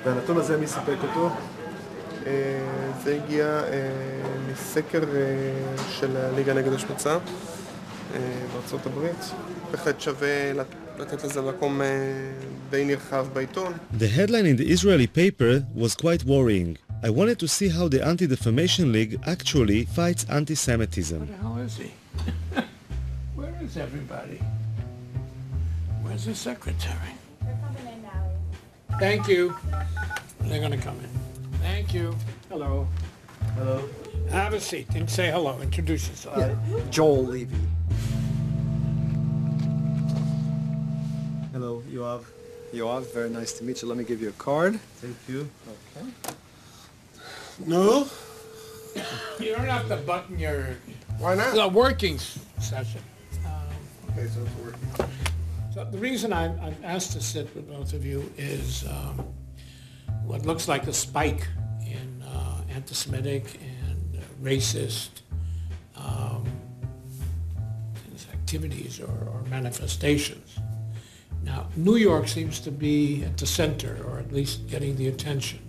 והנתון הזה מספק אותו. זה הגיע מסקר של הליגה נגד השמצה בארצות הברית. בהחלט שווה לתת לזה מקום די נרחב בעיתון. The headline in the Israeli paper was quite worrying. I wanted to see how the Anti-Defamation League actually fights anti-Semitism. Where the hell is he? Where is everybody? Where's the secretary? They're coming in now. Thank you. They're going to come in. Thank you. Hello. Hello. Have a seat and say hello. Introduce yourself. Joel Levy. Hello, Yoav. Yoav, very nice to meet you. Let me give you a card. Thank you. Okay. No? You don't have to button your Why not? working session. Okay, so it's working. So the reason I'm asked to sit with both of you is what looks like a spike in anti-Semitic and racist activities or manifestations. Now, New York seems to be at the center, or at least getting the attention.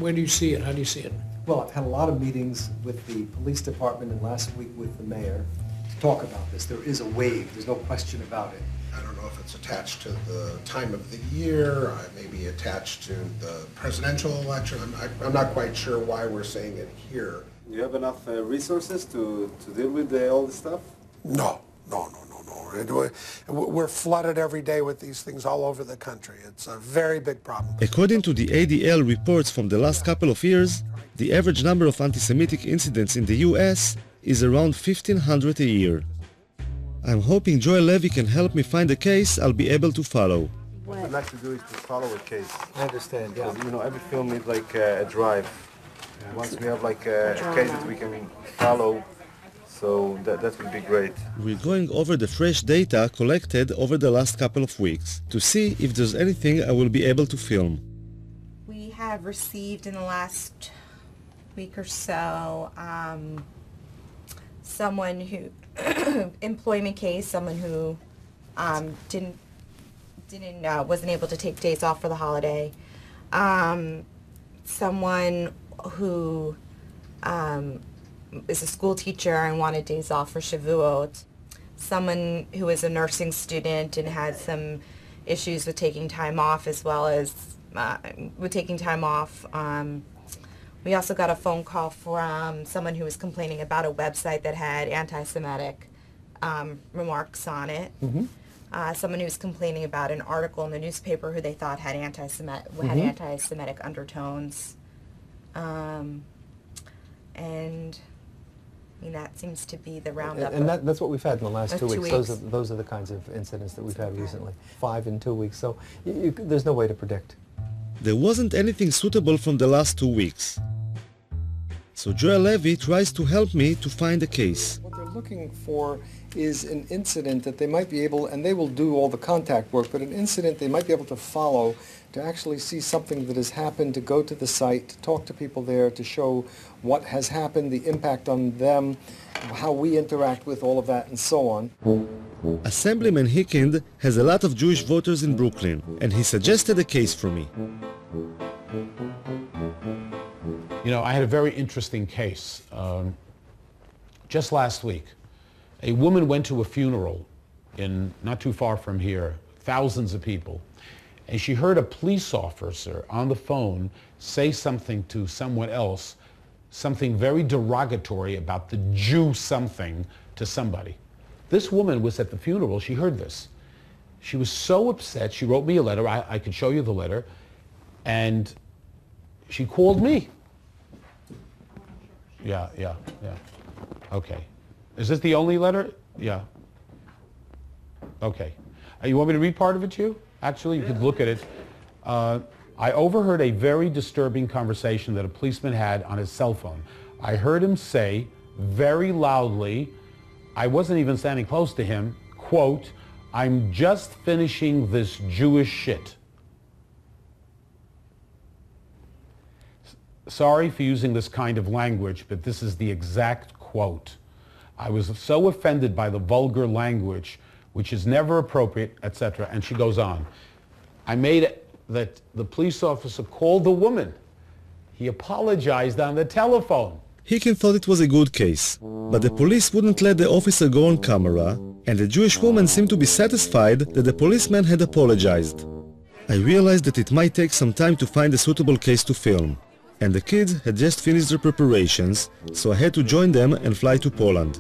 Where do you see it? How do you see it? Well, I've had a lot of meetings with the police department and last week with the mayor to talk about this. There is a wave. There's no question about it. I don't know if it's attached to the time of the year, maybe attached to the presidential election. I'm not quite sure why we're saying it here. Do you have enough resources to deal with all this stuff? No. We're flooded every day with these things all over the country. It's a very big problem. According to the ADL reports from the last couple of years, the average number of anti-Semitic incidents in the US is around 1,500 a year. I'm hoping Joel Levy can help me find a case I'll be able to follow. What I'd like to do is to follow a case. I understand, yeah. Because, every film needs like a drive. And once we have like a case that we can follow, so that would be great. We're going over the fresh data collected over the last couple of weeks to see if there's anything I will be able to film. We have received in the last week or so someone who employment case, someone who wasn't able to take days off for the holiday, someone who is a school teacher and wanted days off for Shavuot, someone who is a nursing student and had some issues with taking time off as well as with taking time off. We also got a phone call from someone who was complaining about a website that had anti-Semitic remarks on it. Mm-hmm. Someone who was complaining about an article in the newspaper who they thought had anti-Semitic undertones. And that seems to be the roundup. And that's what we've had in the last 2 weeks. 2 weeks. Those are the kinds of incidents that we've had recently. 5 in 2 weeks. So there's no way to predict. There wasn't anything suitable from the last 2 weeks. So Joel Levy tries to help me to find a case. What they're looking for is an incident that they might be able, and they will do all the contact work, but an incident they might be able to follow, to actually see something that has happened, to go to the site, to talk to people there, to show what has happened, the impact on them, how we interact with all of that, and so on. Assemblyman Hickind has a lot of Jewish voters in Brooklyn, and he suggested a case for me. I had a very interesting case. Just last week, a woman went to a funeral not too far from here, thousands of people, and she heard a police officer on the phone say something to someone else, something very derogatory about the Jew something to somebody. This woman was at the funeral. She heard this. She was so upset. She wrote me a letter. I could show you the letter. And she called me. Yeah. Okay. Is this the only letter? Yeah. Okay. You want me to read part of it to you? Actually, you could look at it. I overheard a very disturbing conversation that a policeman had on his cell phone. I heard him say very loudly, I wasn't even standing close to him, quote, "I'm just finishing this Jewish shit." Sorry for using this kind of language, but this is the exact quote. I was so offended by the vulgar language, which is never appropriate, etc. And she goes on. I made that the police officer called the woman. He apologized on the telephone. Hicken thought it was a good case, but the police wouldn't let the officer go on camera, and the Jewish woman seemed to be satisfied that the policeman had apologized. I realized that it might take some time to find a suitable case to film, and the kids had just finished their preparations, so I had to join them and fly to Poland.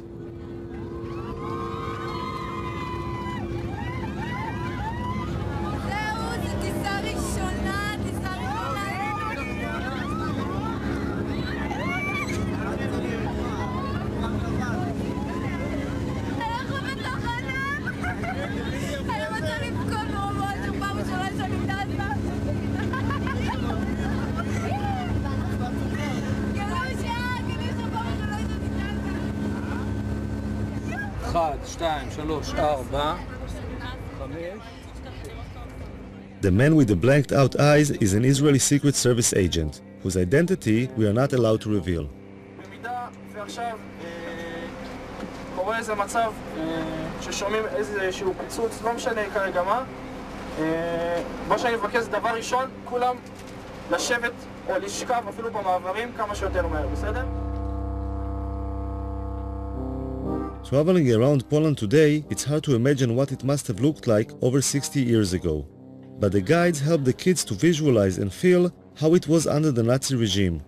The man with the blanked out eyes is an Israeli Secret Service agent, whose identity we are not allowed to reveal. במידה ועכשיו קורה איזה מצב ששומעים איזשהו פיצוץ, לא משנה כרגע מה שאני מבקש דבר ראשון, כולם לשבת או לשכב אפילו במעברים כמה שיותר מהר, בסדר? Traveling around Poland today, it's hard to imagine what it must have looked like over 60 years ago. But the guides help the kids to visualize and feel how it was under the Nazi regime.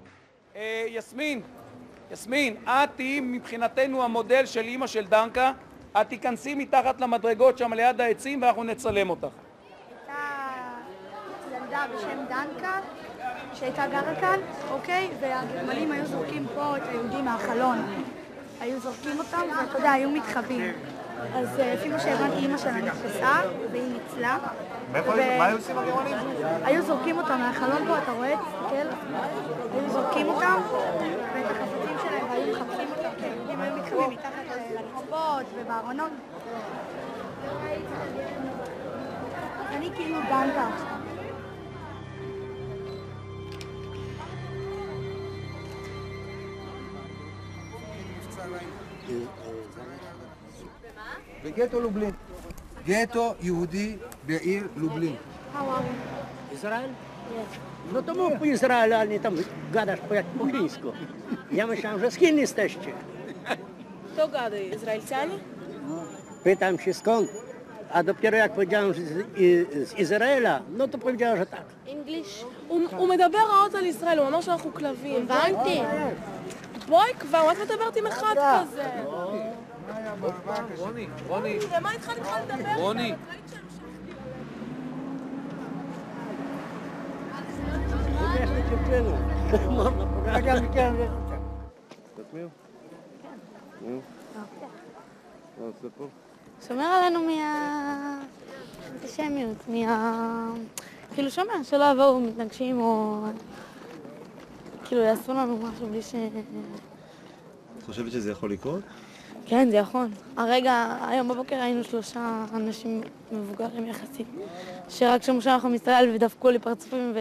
יסמין, את היא מבחינתנו המודל של אמא של דנקה, את תיכנסי מתחת למדרגות שם ליד העצים ואנחנו נצלם אותך. הייתה ילדה בשם דנקה שהייתה גרה כאן, אוקיי? והגרמנים היו זורקים פה את היהודים מהחלון. היו זורקים אותם, ואתה יודע, היו מתחבאים. אז לפי מה שהבנתי, אמא שלה נתפסה, והיא ניצלה. מה היו עושים הגרמנים? היו זורקים אותם מהחלון פה, אתה רואה? תסתכל. היו זורקים אותם, ואת החפצים שלהם, והיו מחפשים אותם, כי היהודים היו מתחבאים מתחת לרצפות ובארונות. אני כאילו דנקה. בגטו לובלין. גטו יהודי בעיר לובלין. Izrael? No to mów po Izraelu, a nie tam gadasz po chińsku. Ja myślałem, że z Chin jesteście. Kto gada? Izraelczanie? Pytam się skąd, a dopiero jak powiedziałem, że z Izraela, no to powiedziała, że tak. English? הוא מדבר רעות על ישראל, הוא אמר שאנחנו כלבים. הבנתי. בואי כבר, את מדברת עם אחד כזה. רוני. למה התחלת לדבר? רוני. שומר עלינו מהאנטישמיות, כאילו שומר, שלא יבואו מתנגשים או כאילו יעשו לנו משהו בלי ש... את חושבת שזה יכול לקרות? כן, זה יכול. הרגע, היום בבוקר היינו 3 אנשים מבוגרים יחסית, שרק שמעו שאנחנו מישראל ודפקו לי פרצופים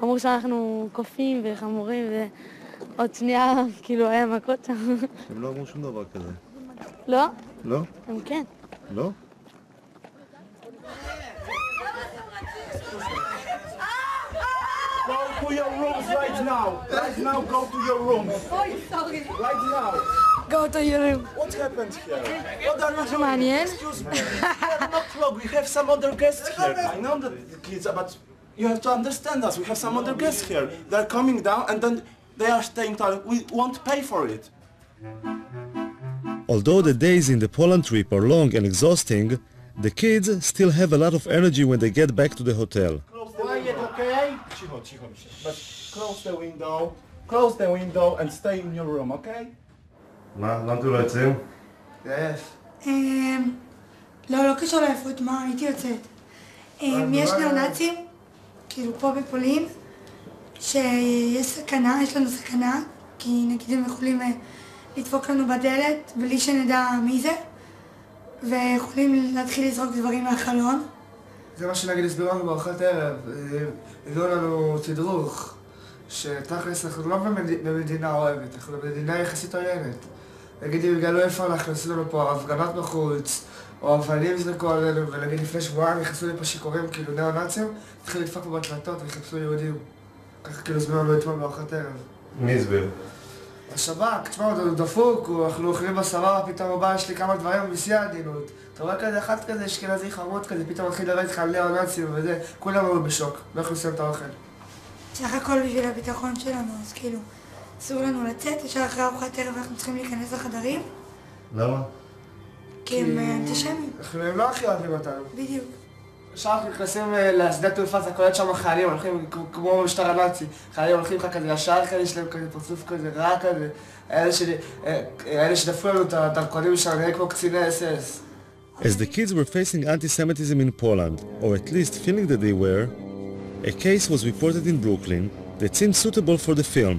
ואמרו שאנחנו קופים וחמורים ועוד שנייה כאילו היה מכות שם. הם לא אמרו שום דבר כזה. לא? לא? הם כן. לא? Go to your rooms right now. Right now, go to your rooms. Oh, sorry. Right now. Go to your room. What happened here? What are you doing? מעניין. Excuse me. We are not wrong. We have some other guests here. I know that the kids, but you have to understand us. We have some other guests here. They are coming down and then they are staying there. We won't pay for it. Although the days in the Poland trip are long and exhausting, the kids still have a lot of energy when they get back to the hotel. Quiet, okay? Cicho. But close the window and stay in your room, okay? מה? למה אתם לא יוצאים? לא קשור לעפות, מה? הייתי יוצאת. יש נאו-נאצים, כאילו פה בפולין, שיש סכנה, יש לנו סכנה, כי נגיד הם יכולים לדפוק לנו בדלת בלי שנדע מי זה, ויכולים להתחיל לזרוק דברים מהחלון. זה מה שנגיד הסבירו לנו בארוחת ערב, הביאו לנו תדרוך, שתכלס אנחנו לא במדינה אוהבת, אנחנו במדינה יחסית עוינת. נגיד אם יגלו איפה אנחנו עשינו לנו פה הפגנות בחוץ, או אבנים זרקו עלינו, ונגיד לפני שבועיים נכנסו לי פה שיכורים, כאילו ניאו-נאצים, התחילו לדפוק פה בדלתות וחיפשו יהודים. ככה כאילו הסבירו לנו אתמול בארוחת ערב. מי הסביר? השב"כ, תשמע, הוא דפוק, אנחנו אוכלים בסבבה, פתאום הוא בא, יש לי כמה דברים בשיא העדינות. אתה רואה כזה, אחד כזה, אשכנזי חמוד כזה, פתאום מתחיל לדבר איתך על ניאו-נאצים וזה, כולם היו בשוק, לא יכולים לסיים את האוכל. סך הכל בשביל הביטחון שלנו, אז כאילו, אסור לנו לצאת, ישר אחרי ארוחת ערב אנחנו צריכים להיכנס לחדרים. למה? כי הם אנטישמים. הם לא הכי אוהבים אותנו. בדיוק. עכשיו אנחנו נכנסים לשדה תעופה, זה קולט שם חיילים, הולכים כמו במשטר הנאצי. חיילים הולכים לך כזה ישר כזה, יש להם כזה פרצוף כזה רע כזה. אלה שדפו לנו את הדרכונים שלנו, נראה כמו קציני SS. As the kids were facing anti-Semitism in Poland, or at least feeling that they were, a case was reported in Brooklyn that seemed suitable for the film.